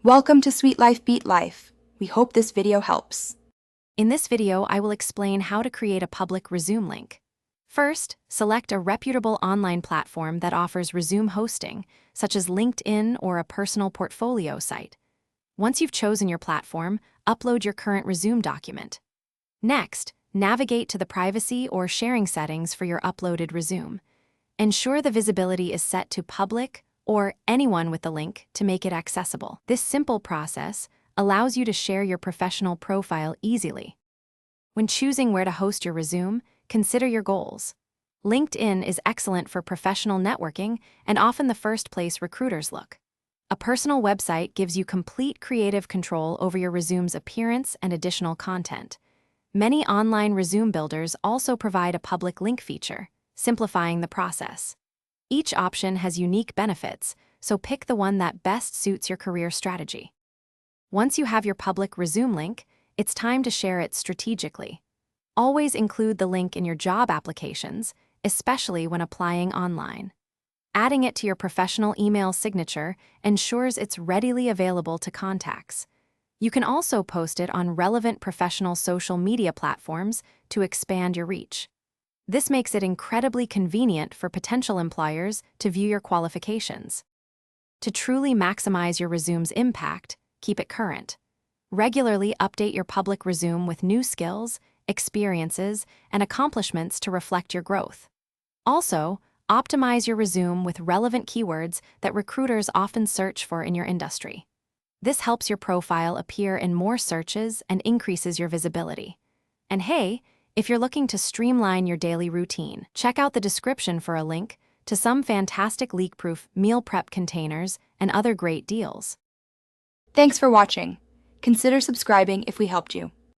Welcome to Sweet Life Beat Life. We hope this video helps. In this video, I will explain how to create a public resume link. First, select a reputable online platform that offers resume hosting, such as LinkedIn or a personal portfolio site. Once you've chosen your platform, upload your current resume document. Next, navigate to the privacy or sharing settings for your uploaded resume. Ensure the visibility is set to public or anyone with the link to make it accessible. This simple process allows you to share your professional profile easily. When choosing where to host your resume, consider your goals. LinkedIn is excellent for professional networking and often the first place recruiters look. A personal website gives you complete creative control over your resume's appearance and additional content. Many online resume builders also provide a public link feature, simplifying the process. Each option has unique benefits, so pick the one that best suits your career strategy. Once you have your public resume link, it's time to share it strategically. Always include the link in your job applications, especially when applying online. Adding it to your professional email signature ensures it's readily available to contacts. You can also post it on relevant professional social media platforms to expand your reach. This makes it incredibly convenient for potential employers to view your qualifications. To truly maximize your resume's impact, keep it current. Regularly update your public resume with new skills, experiences, and accomplishments to reflect your growth. Also, optimize your resume with relevant keywords that recruiters often search for in your industry. This helps your profile appear in more searches and increases your visibility. And hey, if you're looking to streamline your daily routine, check out the description for a link to some fantastic leak-proof meal prep containers and other great deals. Thanks for watching. Consider subscribing if we helped you.